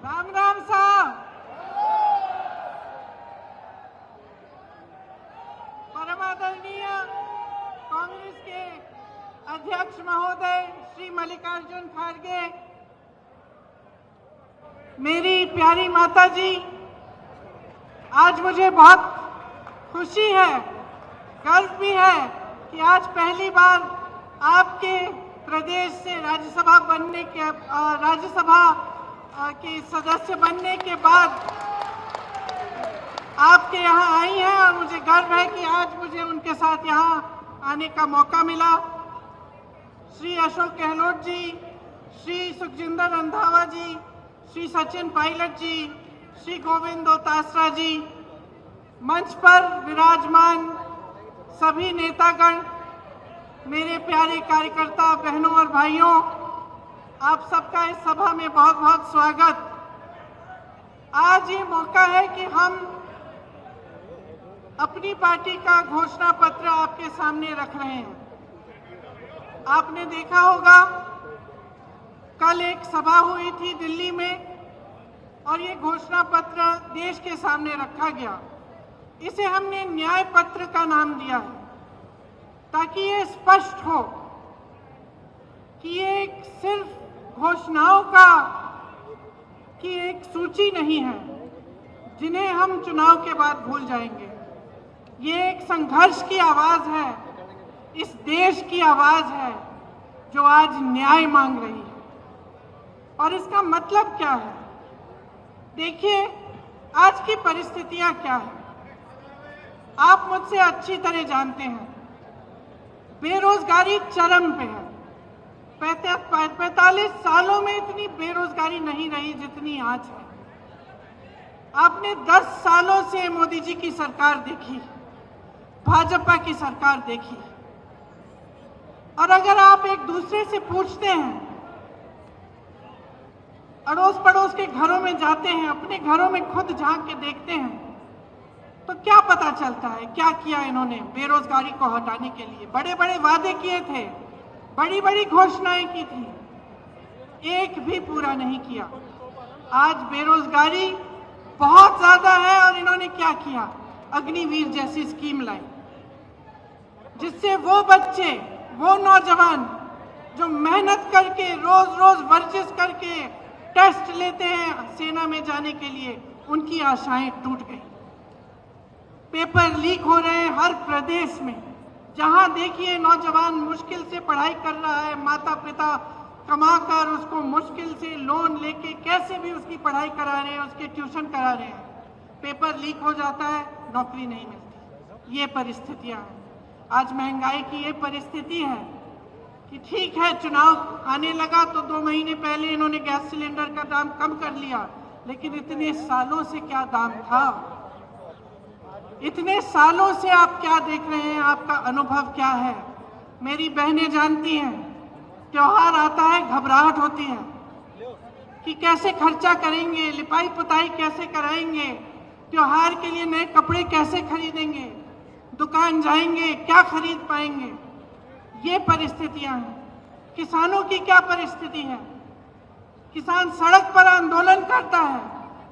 राम राम साहब। परमादरणीय कांग्रेस के अध्यक्ष महोदय श्री मल्लिकार्जुन खड़गे, मेरी प्यारी माता जी, आज मुझे बहुत खुशी है, गर्व भी है कि आज पहली बार आपके प्रदेश से राज्यसभा के सदस्य बनने के बाद आपके यहाँ आई हैं और मुझे गर्व है कि आज मुझे उनके साथ यहाँ आने का मौका मिला। श्री अशोक गहलोत जी, श्री सुखजिंदर रंधावा जी, श्री सचिन पायलट जी, श्री गोविंद दोतासरा जी, मंच पर विराजमान सभी नेतागण, मेरे प्यारे कार्यकर्ता बहनों और भाइयों, आप सबका इस सभा में बहुत बहुत स्वागत। आज ये मौका है कि हम अपनी पार्टी का घोषणा पत्र आपके सामने रख रहे हैं। आपने देखा होगा कल एक सभा हुई थी दिल्ली में और ये घोषणा पत्र देश के सामने रखा गया। इसे हमने न्याय पत्र का नाम दिया है ताकि ये स्पष्ट हो कि ये सिर्फ घोषणाओं की एक सूची नहीं है जिन्हें हम चुनाव के बाद भूल जाएंगे। ये एक संघर्ष की आवाज है, इस देश की आवाज है जो आज न्याय मांग रही है। और इसका मतलब क्या है? देखिए, आज की परिस्थितियां क्या है आप मुझसे अच्छी तरह जानते हैं। बेरोजगारी चरम पे है। 45 सालों में इतनी बेरोजगारी नहीं रही जितनी आज है। आपने 10 सालों से मोदी जी की सरकार देखी, भाजपा की सरकार देखी, और अगर आप एक दूसरे से पूछते हैं, अड़ोस पड़ोस के घरों में जाते हैं, अपने घरों में खुद झांक के देखते हैं, तो क्या पता चलता है क्या किया इन्होंने बेरोजगारी को हटाने के लिए? बड़े बड़े वादे किए थे, बड़ी बड़ी घोषणाएं की थी, एक भी पूरा नहीं किया। आज बेरोजगारी बहुत ज्यादा है और इन्होंने क्या किया? अग्निवीर जैसी स्कीम लाई जिससे वो बच्चे, वो नौजवान जो मेहनत करके रोज रोज वर्जिश करके टेस्ट लेते हैं सेना में जाने के लिए, उनकी आशाएं टूट गई। पेपर लीक हो रहे हैं हर प्रदेश में। जहां देखिए नौजवान मुश्किल से पढ़ाई कर रहा है, माता पिता कमाकर उसको मुश्किल से लोन लेके कैसे भी उसकी पढ़ाई करा रहे हैं, उसके ट्यूशन करा रहे हैं। पेपर लीक हो जाता है, नौकरी नहीं मिलती। ये परिस्थितियां हैं। आज महंगाई की ये परिस्थिति है कि ठीक है, चुनाव आने लगा तो 2 महीने पहले इन्होंने गैस सिलेंडर का दाम कम कर लिया, लेकिन इतने सालों से क्या दाम था? इतने सालों से आप क्या देख रहे हैं? आपका अनुभव क्या है? मेरी बहनें जानती हैं, त्योहार आता है घबराहट होती है कि कैसे खर्चा करेंगे, लिपाई पुताई कैसे कराएंगे, त्योहार के लिए नए कपड़े कैसे खरीदेंगे, दुकान जाएंगे क्या खरीद पाएंगे। ये परिस्थितियां हैं। किसानों की क्या परिस्थिति है? किसान सड़क पर आंदोलन करता है,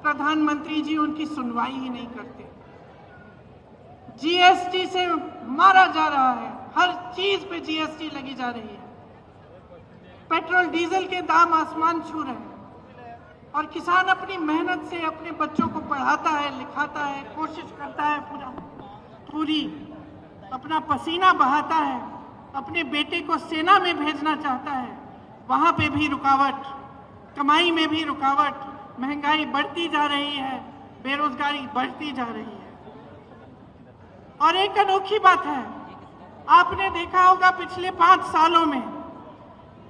प्रधानमंत्री जी उनकी सुनवाई ही नहीं करते। जीएसटी से मारा जा रहा है, हर चीज पे जीएसटी लगी जा रही है। पेट्रोल डीजल के दाम आसमान छू रहे हैं और किसान अपनी मेहनत से अपने बच्चों को पढ़ाता है, लिखाता है, कोशिश करता है, पूरी अपना पसीना बहाता है, अपने बेटे को सेना में भेजना चाहता है, वहां पे भी रुकावट, कमाई में भी रुकावट, महंगाई बढ़ती जा रही है, बेरोजगारी बढ़ती जा रही है। और एक अनोखी बात है, आपने देखा होगा पिछले 5 सालों में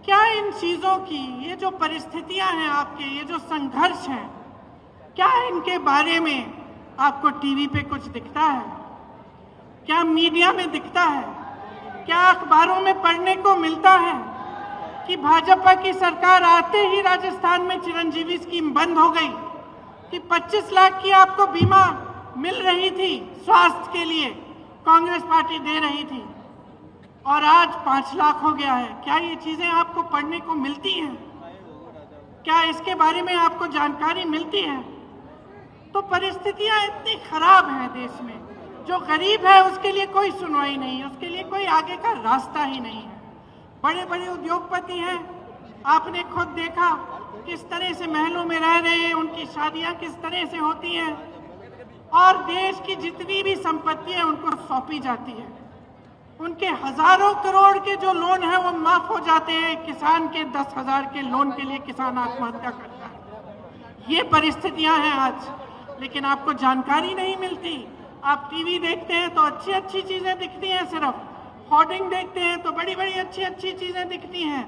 क्या इन चीजों की, ये जो परिस्थितियां हैं आपके, ये जो संघर्ष है, क्या इनके बारे में आपको टीवी पे कुछ दिखता है? क्या मीडिया में दिखता है? क्या अखबारों में पढ़ने को मिलता है कि भाजपा की सरकार आते ही राजस्थान में चिरंजीवी स्कीम बंद हो गई, कि 25 लाख की आपको बीमा मिल रही थी स्वास्थ्य के लिए, कांग्रेस पार्टी दे रही थी, और आज 5 लाख हो गया है? क्या ये चीजें आपको पढ़ने को मिलती हैं? क्या इसके बारे में आपको जानकारी मिलती है? तो परिस्थितियां इतनी खराब हैं देश में, जो गरीब है उसके लिए कोई सुनवाई नहीं है, उसके लिए कोई आगे का रास्ता ही नहीं है। बड़े बड़े उद्योगपति हैं, आपने खुद देखा किस तरह से महलों में रह रहे हैं, उनकी शादियां किस तरह से होती हैं, और देश की जितनी भी संपत्ति है उनको सौंपी जाती है। उनके हजारों करोड़ के जो लोन है वो माफ हो जाते हैं, किसान के 10,000 के लोन के लिए किसान आत्महत्या करता है। ये परिस्थितियां हैं आज, लेकिन आपको जानकारी नहीं मिलती। आप टीवी देखते हैं तो अच्छी अच्छी चीजें दिखती हैं, सिर्फ होर्डिंग देखते हैं तो बड़ी बड़ी अच्छी अच्छी चीजें दिखती हैं,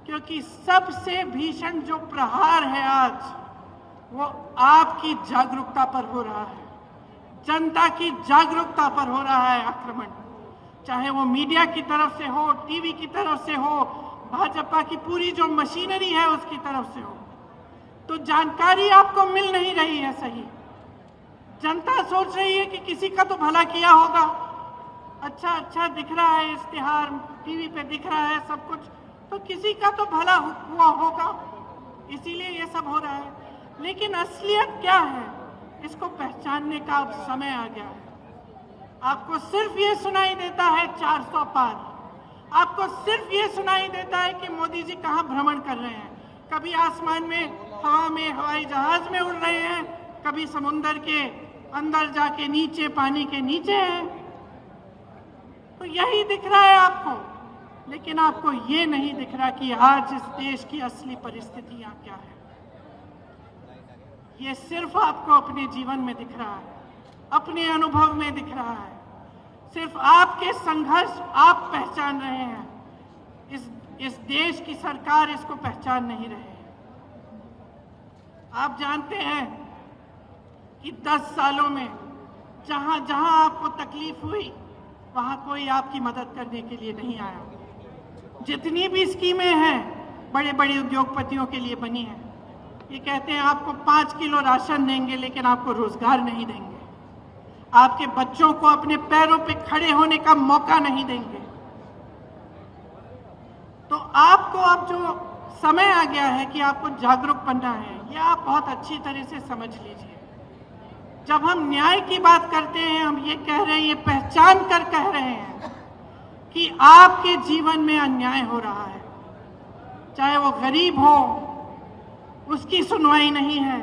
क्योंकि सबसे भीषण जो प्रहार है आज वो आपकी जागरूकता पर हो रहा है, जनता की जागरूकता पर हो रहा है आक्रमण। चाहे वो मीडिया की तरफ से हो, टीवी की तरफ से हो, भाजपा की पूरी जो मशीनरी है उसकी तरफ से हो, तो जानकारी आपको मिल नहीं रही है सही। जनता सोच रही है कि किसी का तो भला किया होगा, अच्छा अच्छा दिख रहा है, इश्तिहार टीवी पे दिख रहा है सब कुछ, तो किसी का तो भला हुआ होगा, इसीलिए ये सब हो रहा है। लेकिन असलियत क्या है, इसको पहचानने का अब समय आ गया है। आपको सिर्फ ये सुनाई देता है 400 पार, आपको सिर्फ ये सुनाई देता है कि मोदी जी कहाँ भ्रमण कर रहे हैं, कभी आसमान में, हवा में, हवाई जहाज में उड़ रहे हैं, कभी समुंदर के अंदर जाके नीचे, पानी के नीचे हैं। तो यही दिख रहा है आपको, लेकिन आपको ये नहीं दिख रहा कि आज इस देश की असली परिस्थितियां क्या है। ये सिर्फ आपको अपने जीवन में दिख रहा है, अपने अनुभव में दिख रहा है, सिर्फ आपके संघर्ष आप पहचान रहे हैं, इस देश की सरकार इसको पहचान नहीं रहे। आप जानते हैं कि 10 सालों में जहां जहां आपको तकलीफ हुई वहां कोई आपकी मदद करने के लिए नहीं आया। जितनी भी स्कीमें हैं बड़े बड़े उद्योगपतियों के लिए बनी हैं, ये कहते हैं आपको 5 किलो राशन देंगे, लेकिन आपको रोजगार नहीं देंगे, आपके बच्चों को अपने पैरों पे खड़े होने का मौका नहीं देंगे। तो आपको अब जो समय आ गया है कि आपको जागरूक बनना है, यह आप बहुत अच्छी तरह से समझ लीजिए। जब हम न्याय की बात करते हैं, हम ये कह रहे हैं, ये पहचान कर कह रहे हैं कि आपके जीवन में अन्याय हो रहा है, चाहे वो गरीब हो उसकी सुनवाई नहीं है,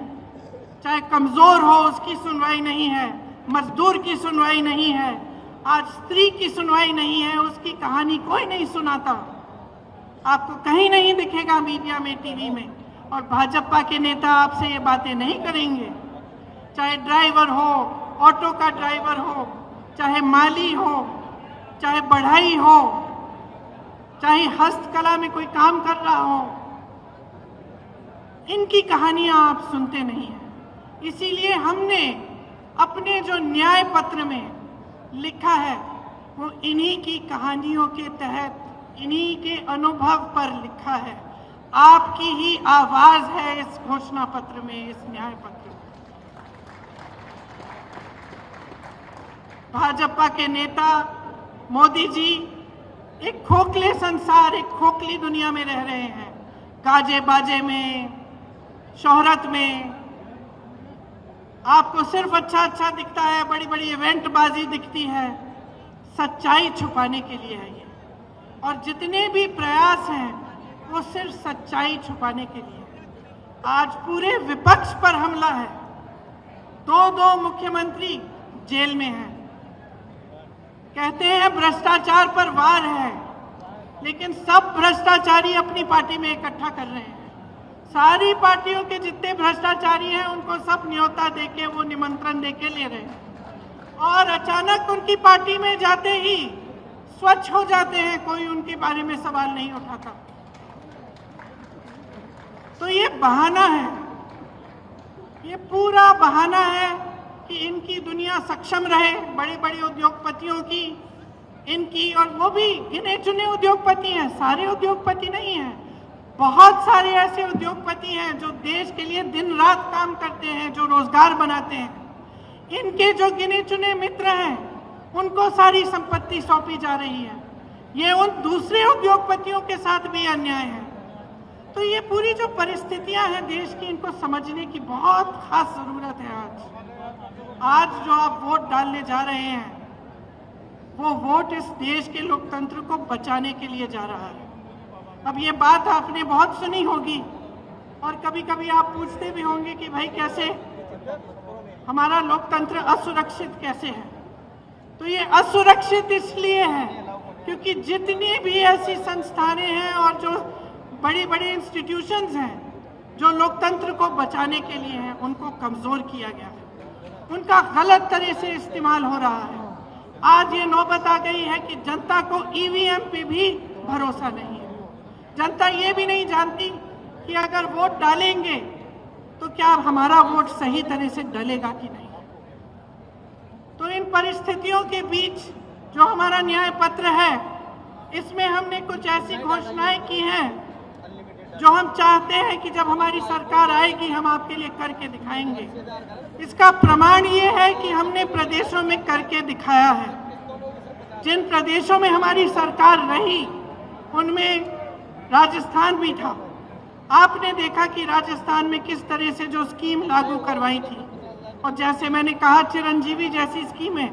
चाहे कमजोर हो उसकी सुनवाई नहीं है, मजदूर की सुनवाई नहीं है, आज स्त्री की सुनवाई नहीं है, उसकी कहानी कोई नहीं सुनाता, आपको कहीं नहीं दिखेगा मीडिया में, टीवी में। और भाजपा के नेता आपसे ये बातें नहीं करेंगे। चाहे ड्राइवर हो, ऑटो का ड्राइवर हो, चाहे माली हो, चाहे बढ़ई हो, चाहे हस्तकला में कोई काम कर रहा हो, इनकी कहानियां आप सुनते नहीं हैं। इसीलिए हमने अपने जो न्याय पत्र में लिखा है वो इन्हीं की कहानियों के तहत, इन्हीं के अनुभव पर लिखा है। आपकी ही आवाज है इस घोषणा पत्र में, इस न्याय पत्र में। भाजपा के नेता मोदी जी एक खोखले संसार, एक खोखली दुनिया में रह रहे हैं, गाजे बाजे में, शोहरत में। आपको सिर्फ अच्छा अच्छा दिखता है, बड़ी बड़ी इवेंट बाजी दिखती है, सच्चाई छुपाने के लिए है ये। और जितने भी प्रयास हैं वो सिर्फ सच्चाई छुपाने के लिए। आज पूरे विपक्ष पर हमला है, 2 मुख्यमंत्री जेल में हैं, कहते हैं भ्रष्टाचार पर वार है, लेकिन सब भ्रष्टाचारी अपनी पार्टी में इकट्ठा कर रहे हैं। सारी पार्टियों के जितने भ्रष्टाचारी हैं उनको सब न्योता देके, वो निमंत्रण देके ले रहे हैं, और अचानक उनकी पार्टी में जाते ही स्वच्छ हो जाते हैं, कोई उनके बारे में सवाल नहीं उठाता। तो ये बहाना है, ये पूरा बहाना है कि इनकी दुनिया सक्षम रहे, बड़े बड़े उद्योगपतियों की, इनकी, और वो भी गिने चुने उद्योगपति हैं, सारे उद्योगपति नहीं हैं। बहुत सारे ऐसे उद्योगपति हैं जो देश के लिए दिन रात काम करते हैं, जो रोजगार बनाते हैं। इनके जो गिने चुने मित्र हैं उनको सारी संपत्ति सौंपी जा रही है। ये उन दूसरे उद्योगपतियों के साथ भी अन्याय है। तो ये पूरी जो परिस्थितियां हैं देश की, इनको समझने की बहुत खास जरूरत है। आज जो आप वोट डालने जा रहे हैं, वो वोट इस देश के लोकतंत्र को बचाने के लिए जा रहा है। अब ये बात आपने बहुत सुनी होगी और कभी कभी आप पूछते भी होंगे कि भाई कैसे हमारा लोकतंत्र असुरक्षित कैसे है। तो ये असुरक्षित इसलिए है क्योंकि जितनी भी ऐसी संस्थानें हैं और जो बड़ी बड़ी इंस्टीट्यूशंस हैं जो लोकतंत्र को बचाने के लिए हैं, उनको कमजोर किया गया है, उनका गलत तरह से इस्तेमाल हो रहा है। आज ये नौबत आ गई है कि जनता को ईवीएम पे भी भरोसा नहीं है। जनता ये भी नहीं जानती कि अगर वोट डालेंगे तो क्या हमारा वोट सही तरह से डलेगा कि नहीं। तो इन परिस्थितियों के बीच जो हमारा न्याय पत्र है, इसमें हमने कुछ ऐसी घोषणाएं की हैं जो हम चाहते हैं कि जब हमारी सरकार आएगी हम आपके लिए करके दिखाएंगे। इसका प्रमाण ये है कि हमने प्रदेशों में करके दिखाया है। जिन प्रदेशों में हमारी सरकार रही उनमें राजस्थान भी था। आपने देखा कि राजस्थान में किस तरह से जो स्कीम लागू करवाई थी, और जैसे मैंने कहा चिरंजीवी जैसी स्कीम है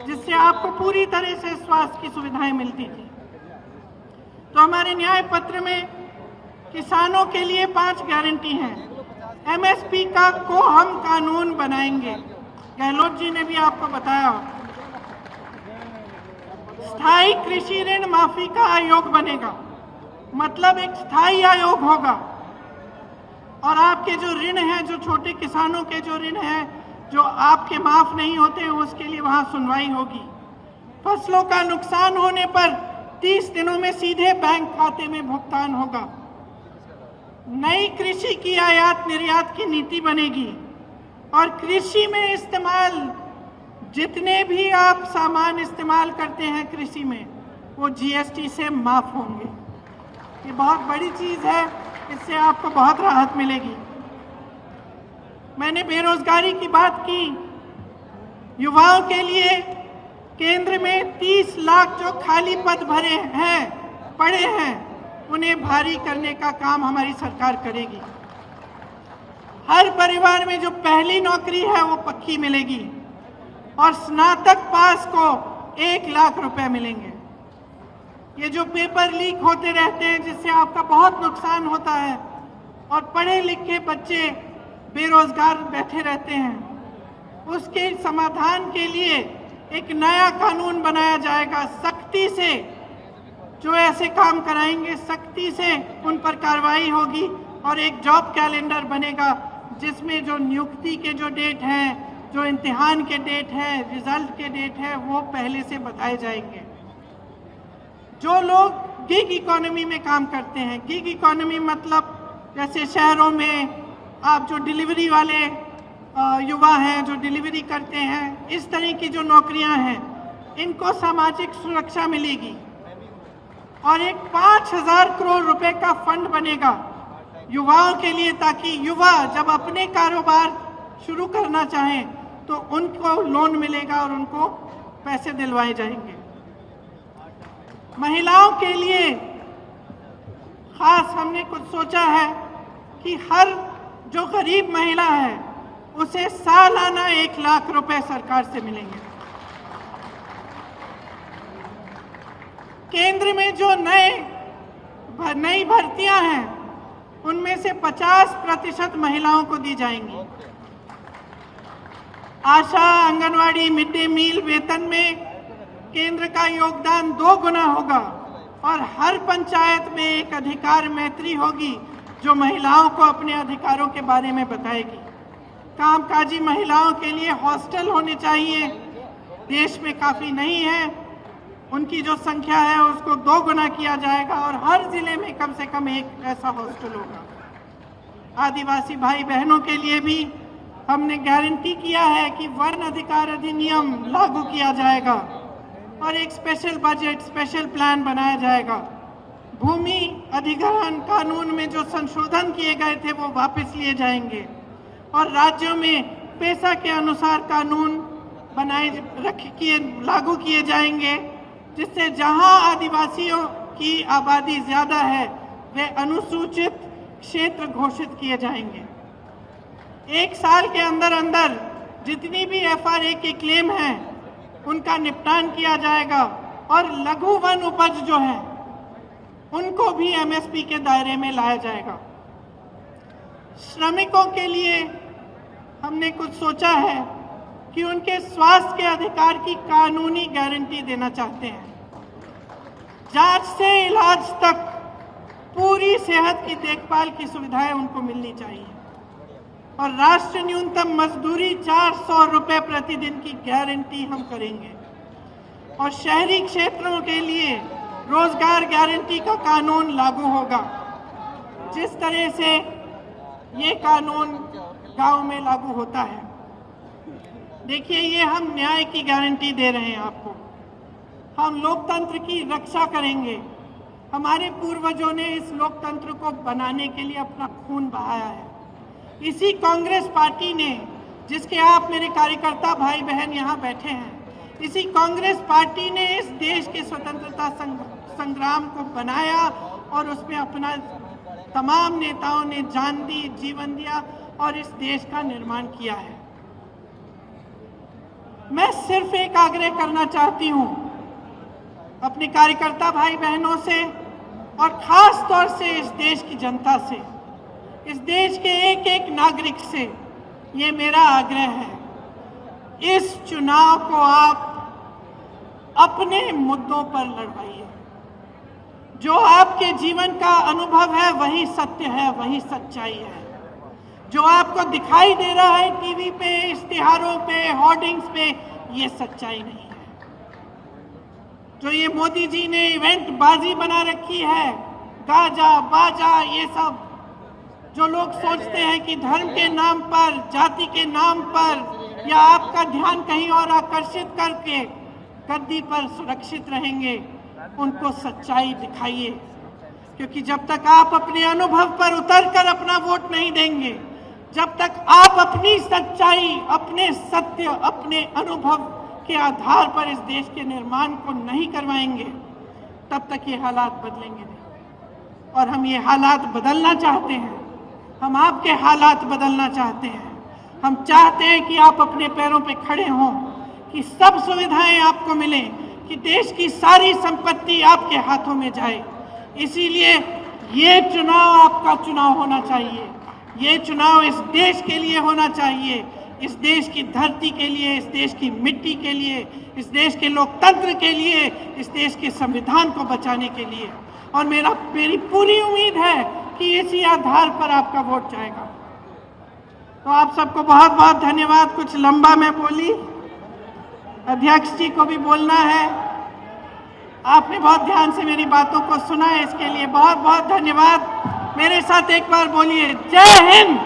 जिससे आपको पूरी तरह से स्वास्थ्य की सुविधाएं मिलती थी। तो हमारे न्याय पत्र में किसानों के लिए 5 गारंटी हैं। एमएसपी को हम कानून बनाएंगे, गहलोत जी ने भी आपको बताया। स्थायी कृषि ऋण माफी का आयोग बनेगा, मतलब एक स्थायी आयोग होगा और आपके जो ऋण हैं, जो छोटे किसानों के जो ऋण हैं जो आपके माफ नहीं होते हैं, उसके लिए वहां सुनवाई होगी। फसलों का नुकसान होने पर 30 दिनों में सीधे बैंक खाते में भुगतान होगा। नई कृषि की आयात निर्यात की नीति बनेगी और कृषि में इस्तेमाल जितने भी आप सामान इस्तेमाल करते हैं कृषि में, वो जीएसटी से माफ होंगे। ये बहुत बड़ी चीज है, इससे आपको बहुत राहत मिलेगी। मैंने बेरोजगारी की बात की। युवाओं के लिए केंद्र में 30 लाख जो खाली पद भरे हैं, पड़े हैं, उन्हें भारी करने का काम हमारी सरकार करेगी। हर परिवार में जो पहली नौकरी है वो पक्की मिलेगी और स्नातक पास को 1 लाख रुपए मिलेंगे। ये जो पेपर लीक होते रहते हैं जिससे आपका बहुत नुकसान होता है और पढ़े लिखे बच्चे बेरोजगार बैठे रहते हैं, उसके समाधान के लिए एक नया कानून बनाया जाएगा। सख्ती से जो ऐसे काम कराएंगे, सख्ती से उन पर कार्रवाई होगी और एक जॉब कैलेंडर बनेगा जिसमें जो नियुक्ति के जो डेट हैं, जो इम्तिहान के डेट हैं, रिजल्ट के डेट है, वो पहले से बताए जाएंगे। जो लोग गिग इकोनॉमी में काम करते हैं, गिग इकोनॉमी मतलब जैसे शहरों में आप जो डिलीवरी वाले युवा हैं जो डिलीवरी करते हैं, इस तरह की जो नौकरियां हैं, इनको सामाजिक सुरक्षा मिलेगी और एक 5,000 करोड़ रुपए का फंड बनेगा युवाओं के लिए, ताकि युवा जब अपने कारोबार शुरू करना चाहें तो उनको लोन मिलेगा और उनको पैसे दिलवाए जाएंगे। महिलाओं के लिए खास हमने कुछ सोचा है कि हर जो गरीब महिला है उसे सालाना 1 लाख रुपए सरकार से मिलेंगे। केंद्र में जो नई भर्तियां हैं उनमें से 50% महिलाओं को दी जाएंगी। आशा, आंगनवाड़ी, मिड डे मील वेतन में केंद्र का योगदान 2 गुना होगा और हर पंचायत में एक अधिकार मैत्री होगी जो महिलाओं को अपने अधिकारों के बारे में बताएगी। कामकाजी महिलाओं के लिए हॉस्टल होने चाहिए, देश में काफी नहीं है, उनकी जो संख्या है उसको 2 गुना किया जाएगा और हर जिले में कम से कम एक ऐसा हॉस्टल होगा। आदिवासी भाई बहनों के लिए भी हमने गारंटी किया है कि वन अधिकार अधिनियम लागू किया जाएगा और एक स्पेशल बजट, स्पेशल प्लान बनाया जाएगा। भूमि अधिग्रहण कानून में जो संशोधन किए गए थे वो वापस लिए जाएंगे और राज्यों में पेशा के अनुसार कानून लागू किए जाएंगे, जिससे जहां आदिवासियों की आबादी ज्यादा है वे अनुसूचित क्षेत्र घोषित किए जाएंगे। 1 साल के अंदर अंदर जितनी भी FRA के क्लेम हैं उनका निपटान किया जाएगा और लघु वन उपज जो है उनको भी MSP के दायरे में लाया जाएगा। श्रमिकों के लिए हमने कुछ सोचा है कि उनके स्वास्थ्य के अधिकार की कानूनी गारंटी देना चाहते हैं। जांच से इलाज तक पूरी सेहत की देखभाल की सुविधाएं उनको मिलनी चाहिए और राष्ट्रीय न्यूनतम मजदूरी 400 रुपए प्रतिदिन की गारंटी हम करेंगे। और शहरी क्षेत्रों के लिए रोजगार गारंटी का कानून लागू होगा, जिस तरह से ये कानून गांव में लागू होता है। देखिए, ये हम न्याय की गारंटी दे रहे हैं आपको। हम लोकतंत्र की रक्षा करेंगे। हमारे पूर्वजों ने इस लोकतंत्र को बनाने के लिए अपना खून बहाया है। इसी कांग्रेस पार्टी ने, जिसके आप मेरे कार्यकर्ता भाई बहन यहाँ बैठे हैं, इसी कांग्रेस पार्टी ने इस देश के स्वतंत्रता संग्राम को बनाया और उसमें अपना तमाम नेताओं ने जान दी, जीवन दिया और इस देश का निर्माण किया है। मैं सिर्फ एक आग्रह करना चाहती हूं अपने कार्यकर्ता भाई बहनों से और खास तौर से इस देश की जनता से, इस देश के एक एक नागरिक से ये मेरा आग्रह है, इस चुनाव को आप अपने मुद्दों पर लड़वाइए। जो आपके जीवन का अनुभव है वही सत्य है, वही सच्चाई है। जो आपको दिखाई दे रहा है टीवी पे, इश्तिहारों पे, होर्डिंग्स पे, ये सच्चाई नहीं है। जो ये मोदी जी ने इवेंट बाजी बना रखी है, गाजा बाजा, ये सब जो लोग सोचते हैं कि धर्म के नाम पर, जाति के नाम पर या आपका ध्यान कहीं और आकर्षित करके गद्दी पर सुरक्षित रहेंगे, उनको सच्चाई दिखाइए। क्योंकि जब तक आप अपने अनुभव पर उतरकर अपना वोट नहीं देंगे, जब तक आप अपनी सच्चाई, अपने सत्य, अपने अनुभव के आधार पर इस देश के निर्माण को नहीं करवाएंगे, तब तक ये हालात बदलेंगे नहीं। और हम ये हालात बदलना चाहते हैं। हम आपके हालात बदलना चाहते हैं। हम चाहते हैं कि आप अपने पैरों पे खड़े हों, कि सब सुविधाएं आपको मिलें, कि देश की सारी संपत्ति आपके हाथों में जाए। इसीलिए ये चुनाव आपका चुनाव होना चाहिए। ये चुनाव इस देश के लिए होना चाहिए, इस देश की धरती के लिए, इस देश की मिट्टी के लिए, इस देश के लोकतंत्र के लिए, इस देश के संविधान को बचाने के लिए। और मेरी पूरी उम्मीद है कि इसी आधार पर आपका वोट जाएगा। तो आप सबको बहुत बहुत धन्यवाद। कुछ लंबा मैं बोली, अध्यक्ष जी को भी बोलना है। आपने बहुत ध्यान से मेरी बातों को सुना है, इसके लिए बहुत बहुत धन्यवाद। मेरे साथ एक बार बोलिए, जय हिंद।